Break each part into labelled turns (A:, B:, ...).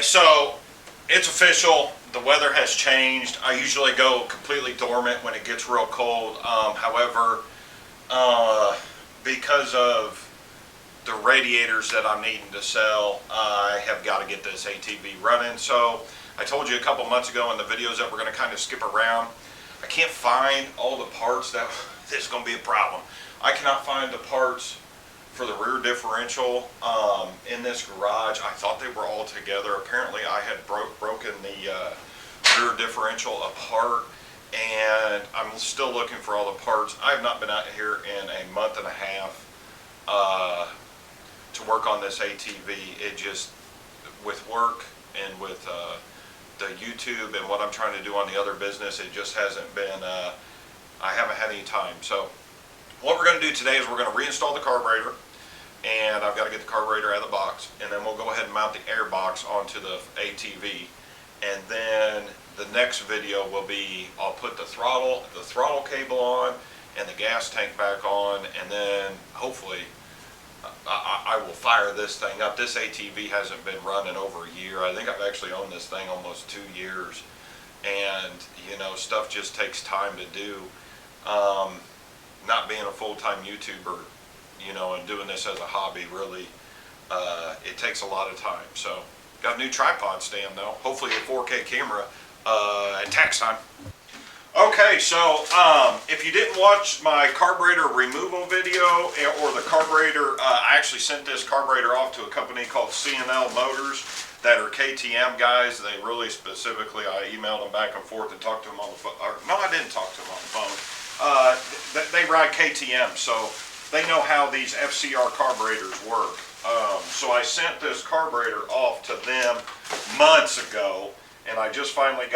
A: so it's official. The weather has changed. I usually go completely dormant when it gets real cold. However, because of the radiators that I'm needing to sell, I have got to get this ATV running. So I told you a couple months ago in the videos that we're going to kind of skip around. I can't find all the parts. This is going to be a problem. I cannot find the parts for the rear differential in this garage. I thought they were all together. Apparently I had broken the rear differential apart, and I'm still looking for all the parts. I have not been out here in a month and a half to work on this ATV. It just, with work and with the YouTube and what I'm trying to do on the other business, it just hasn't been, I haven't had any time. So what we're going to do today is we're going to reinstall the carburetor, and I've got to get the carburetor out of the box, and then we'll go ahead and mount the AirBox onto the ATV. And then the next video will be, I'll put the throttle cable on and the gas tank back on, and then hopefully I will fire this thing up. This ATV hasn't been running over a year. I think I've actually owned this thing almost 2 years, and you know, stuff just takes time to do. Not being a full-time YouTuber, you know, and doing this as a hobby, really, it takes a lot of time. So got a new tripod stand though, hopefully a 4K camera at tax time. Okay, so if you didn't watch my carburetor removal video, or the carburetor, I actually sent this carburetor off to a company called C&L Motors that are KTM guys. They really specifically, I emailed them back and forth and talked to them on the phone. No, I didn't talk to them on the phone. They ride KTM, so they know how these FCR carburetors work. So I sent this carburetor off to them months ago, and I just finally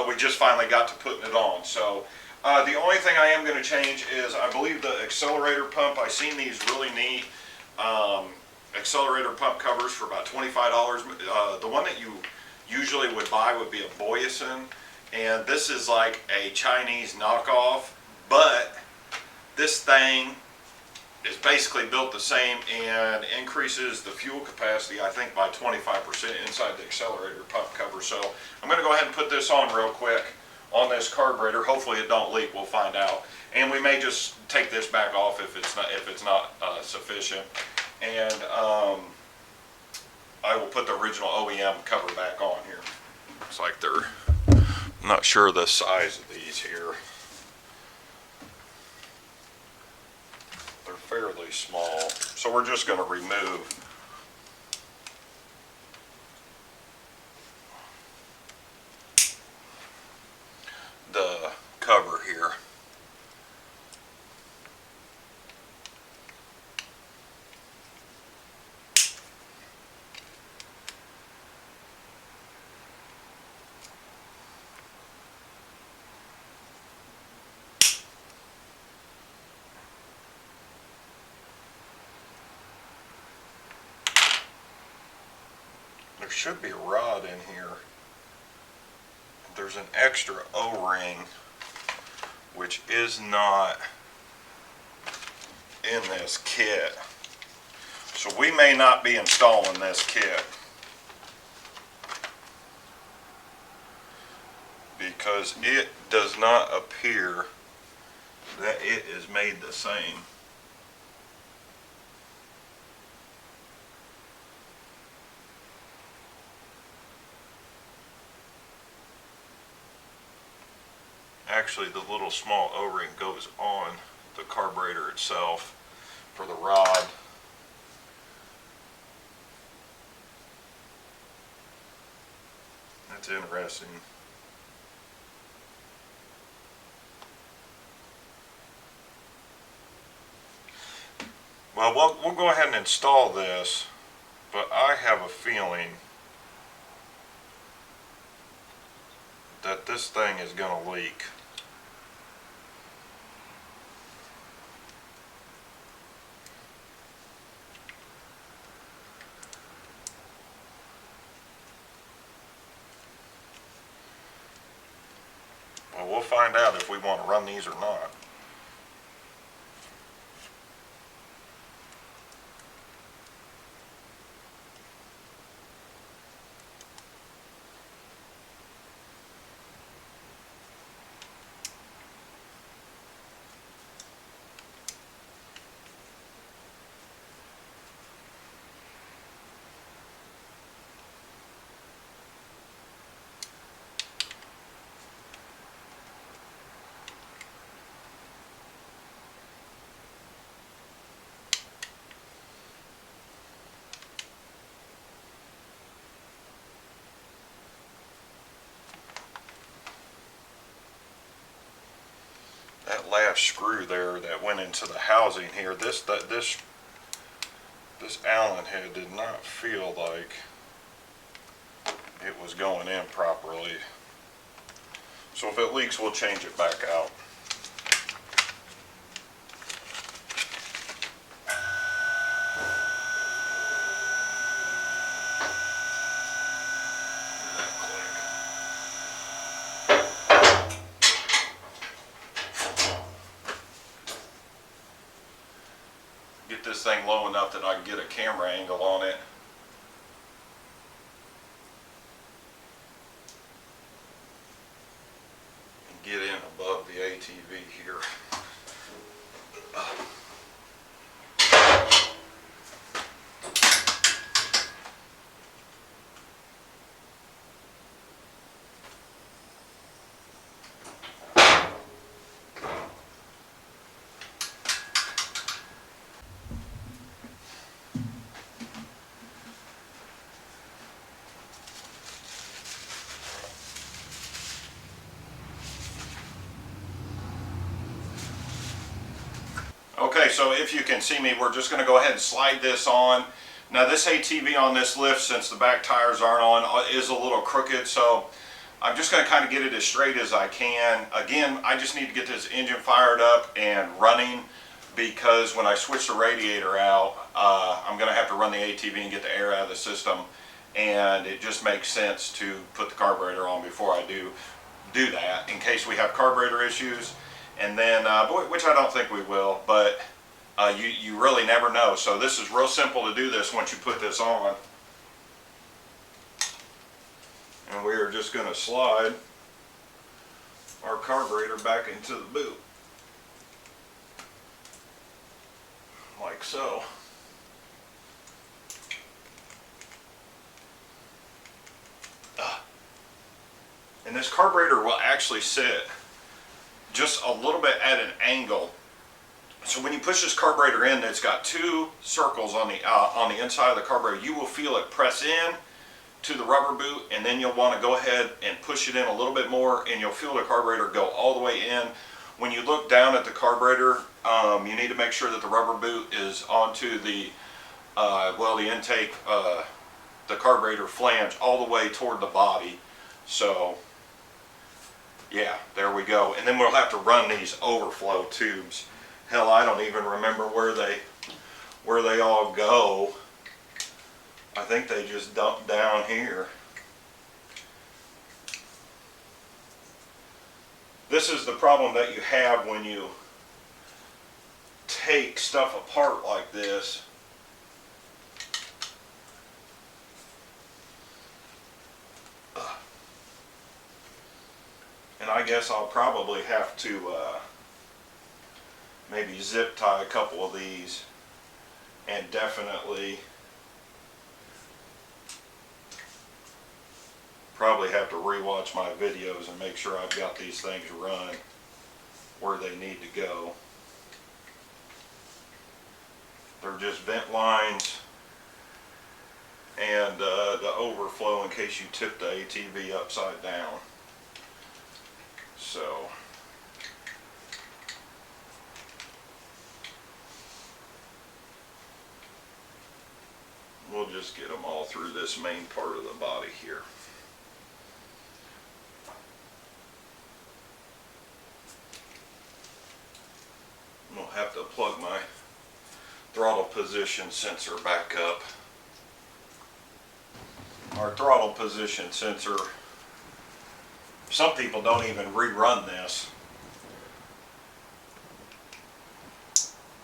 A: we just finally got to putting it on. So the only thing I am going to change is, I believe, the accelerator pump. I seen these really neat accelerator pump covers for about $25. The one that you usually would buy would be a Boyesen, and this is like a Chinese knockoff, but this thing is basically built the same and increases the fuel capacity, I think, by 25% inside the accelerator pump cover. So I'm going to go ahead and put this on real quick on this carburetor. Hopefully it don't leak. We'll find out. And we may just take this back off if it's not sufficient. And I will put the original OEM cover back on here. Looks like I'm not sure the size of these here. Fairly small, so we're just going to remove the cover here. There should be a rod in here. There's an extra O-ring which is not in this kit, so we may not be installing this kit because it does not appear that it is made the same. Actually, the little small O-ring goes on the carburetor itself for the rod. That's interesting. Well, we'll go ahead and install this, but I have a feeling that this thing is going to leak. Well, we'll find out if we want to run these or not. that last screw there that went into the housing here, this Allen head did not feel like it was going in properly. So if it leaks, we'll change it back out. Get this thing low enough that I can get a camera angle on it. And get in above the ATV here. Okay, so if you can see me, we're just going to go ahead and slide this on. Now this ATV on this lift, since the back tires aren't on, is a little crooked, so I'm just going to kind of get it as straight as I can. Again, I just need to get this engine fired up and running, because when I switch the radiator out, I'm going to have to run the ATV and get the air out of the system, and it just makes sense to put the carburetor on before I do that, in case we have carburetor issues. And then, which I don't think we will, but you really never know. So this is real simple to do this once you put this on. And we are just going to slide our carburetor back into the boot. Like so. And this carburetor will actually sit just a little bit at an angle. So when you push this carburetor in, it's got two circles on the inside of the carburetor. You will feel it press in to the rubber boot, and then you'll want to go ahead and push it in a little bit more, and you'll feel the carburetor go all the way in. When you look down at the carburetor, you need to make sure that the rubber boot is onto the the intake, the carburetor flange all the way toward the body. So yeah, there we go. And then we'll have to run these overflow tubes. Hell, I don't even remember where they all go. I think they just dump down here. This is the problem that you have when you take stuff apart like this. And I guess I'll probably have to maybe zip tie a couple of these, and definitely probably have to rewatch my videos and make sure I've got these things run where they need to go. They're just vent lines and the overflow in case you tip the ATV upside down. So we'll just get them all through this main part of the body here. I'll have to plug my throttle position sensor back up. Our throttle position sensor, some people don't even rerun this.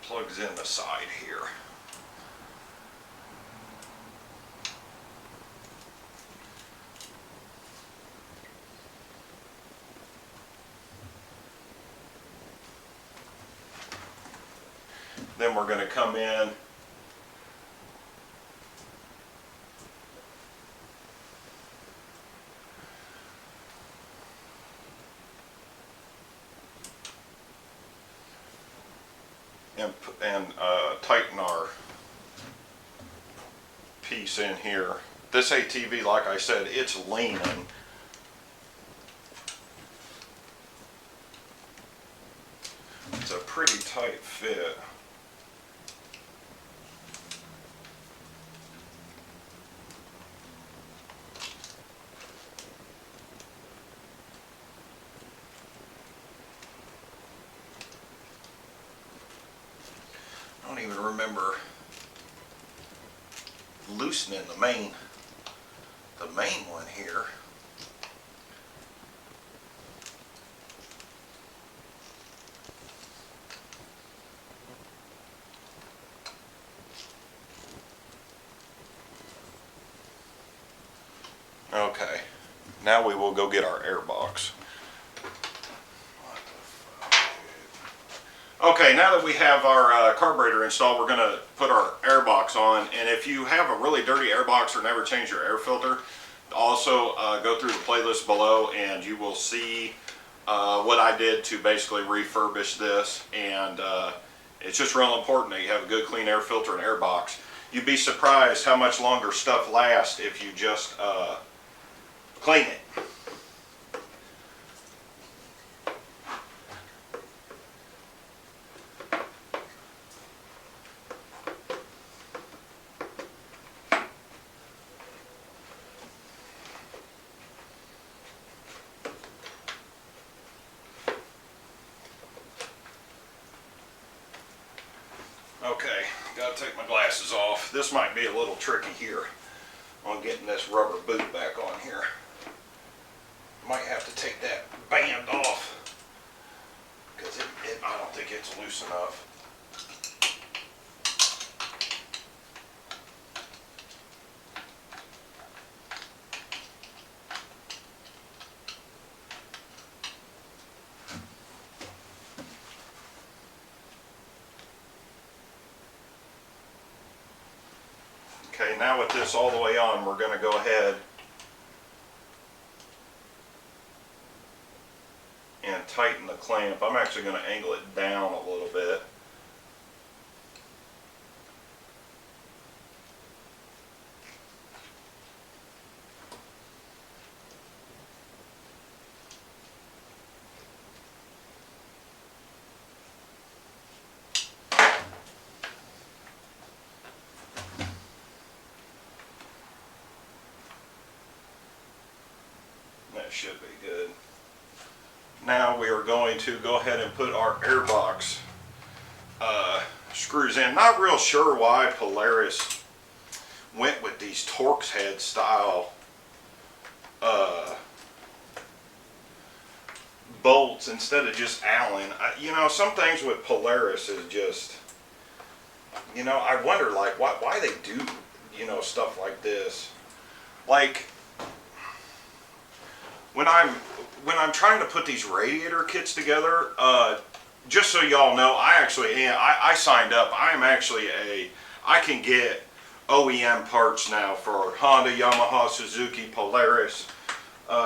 A: Plugs in the side here. Then we're going to come in and tighten our piece in here. This ATV, like I said, it's leaning. tight fit. I don't even remember loosening the main one here. Okay, now we will go get our AirBox. Okay, now that we have our carburetor installed, we're going to put our AirBox on. And if you have a really dirty AirBox or never change your air filter, also go through the playlist below and you will see what I did to basically refurbish this. And it's just real important that you have a good clean air filter and AirBox. You'd be surprised how much longer stuff lasts if you just clean it. Okay, gotta take my glasses off. This might be a little tricky here on getting this rubber boot back on here. Might have to take that band off because I don't think it's loose enough. Okay, now with this all the way on, we're going to go ahead and tighten the clamp. I'm actually going to angle it down a little bit. That should be good. Now we are going to go ahead and put our AirBox screws in. Not real sure why Polaris went with these Torx head style bolts instead of just Allen. You know, some things with Polaris is just, you know, I wonder like why they do, you know, stuff like this. Like when I'm trying to put these radiator kits together, just so y'all know, I signed up. I can get OEM parts now for Honda, Yamaha, Suzuki, Polaris,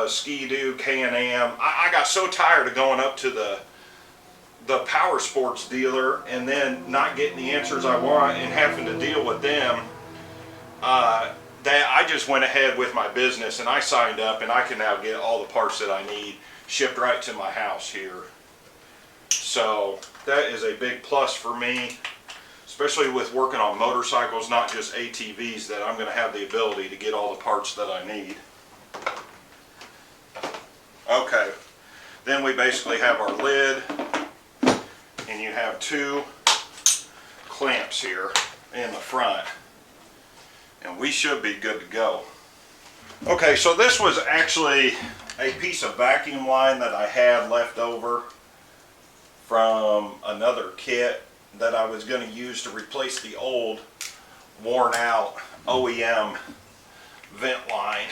A: Ski-Doo, K&M. I got so tired of going up to the power sports dealer and then not getting the answers I want and having to deal with them, that I just went ahead with my business and I signed up, and I can now get all the parts that I need shipped right to my house here. So that is a big plus for me, especially with working on motorcycles, not just ATVs, that I'm going to have the ability to get all the parts that I need. Okay, then we basically have our lid, and you have two clamps here in the front, and we should be good to go. Okay, so this was actually a piece of vacuum line that I had left over from another kit that I was going to use to replace the old worn out OEM vent line.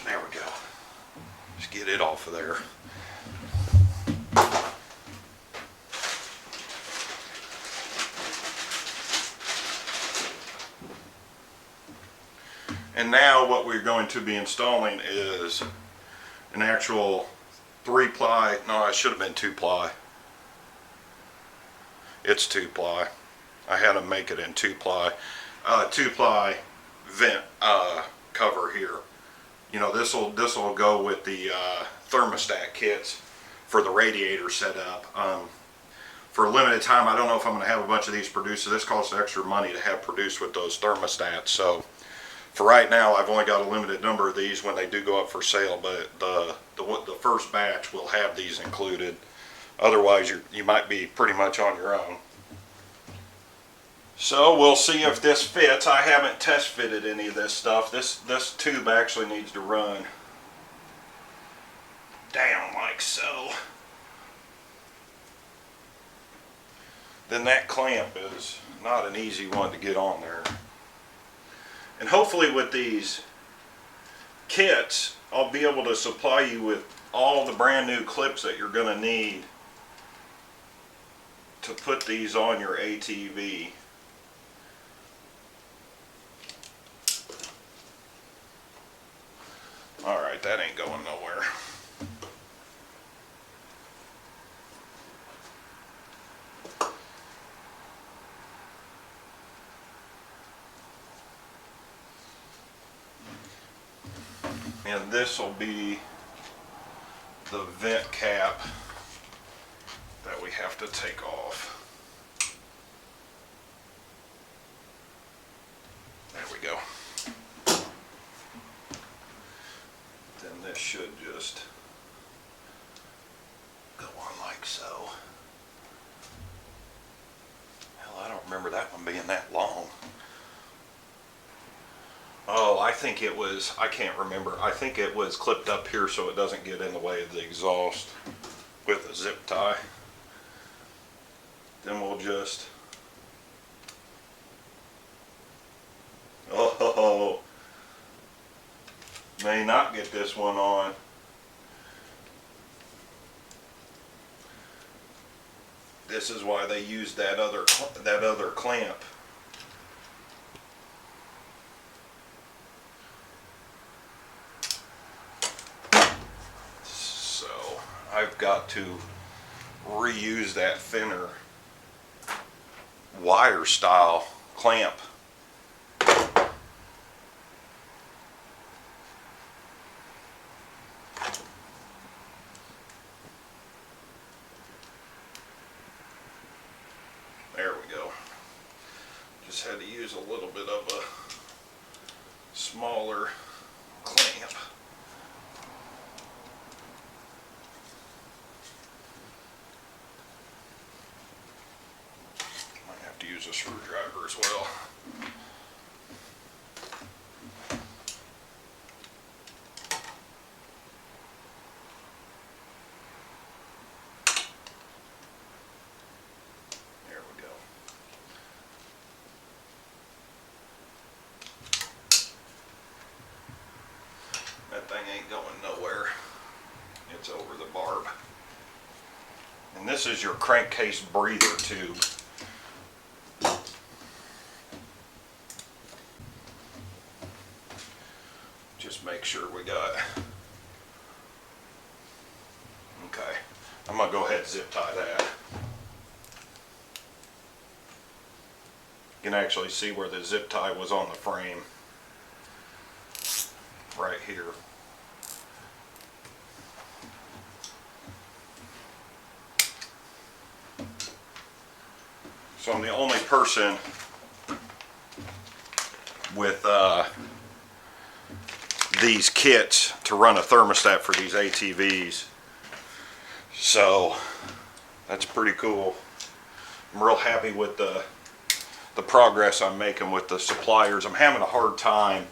A: There we go. Just get it off of there. And now what we're going to be installing is an actual 3-ply, no, it should have been 2-ply. It's 2-ply. I had to make it in 2-ply. 2-ply vent cover here. You know, this will go with the thermostat kits for the radiator setup. For a limited time, I don't know if I'm going to have a bunch of these produced, so this costs extra money to have produced with those thermostats. So for right now, I've only got a limited number of these when they do go up for sale, but the first batch will have these included. Otherwise, you might be pretty much on your own. So we'll see if this fits. I haven't test fitted any of this stuff. This tube actually needs to run down like so. Then that clamp is not an easy one to get on there. And hopefully with these kits, I'll be able to supply you with all the brand new clips that you're going to need to put these on your ATV. Alright, that ain't going nowhere. And this will be the vent cap that we have to take off. There we go. Then this should just go on like so. Hell, I don't remember that one being that long. Oh, I think it was, I can't remember. I think it was clipped up here so it doesn't get in the way of the exhaust with a zip tie. Then we'll just, oh, may not get this one on. This is why they used that other clamp. I've got to reuse that thinner wire style clamp. There we go. Just had to use a little bit of a smaller clamp. Use a screwdriver as well. There we go. That thing ain't going nowhere. It's over the barb. And this is your crankcase breather tube. Just make sure we got, okay, I'm going to go ahead and zip tie that. You can actually see where the zip tie was on the frame, right here. So I'm the only person with these kits to run a thermostat for these ATVs, so that's pretty cool. I'm real happy with the progress I'm making with the suppliers. I'm having a hard time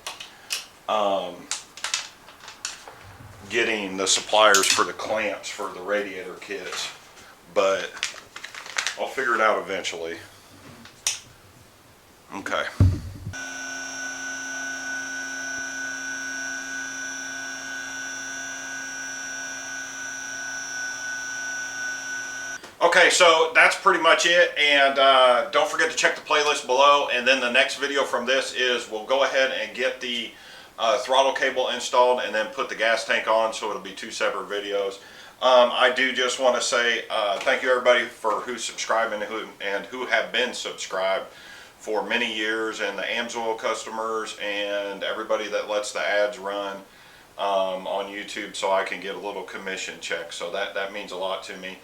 A: getting the suppliers for the clamps for the radiator kits, but I'll figure it out eventually. Okay. Okay, so that's pretty much it, and don't forget to check the playlist below, and then the next video from this is we'll go ahead and get the throttle cable installed and then put the gas tank on, so it'll be two separate videos. I do just want to say thank you everybody for who's subscribing and who have been subscribed for many years, and the Amsoil customers and everybody that lets the ads run. on YouTube so I can get a little commission check. So that means a lot to me.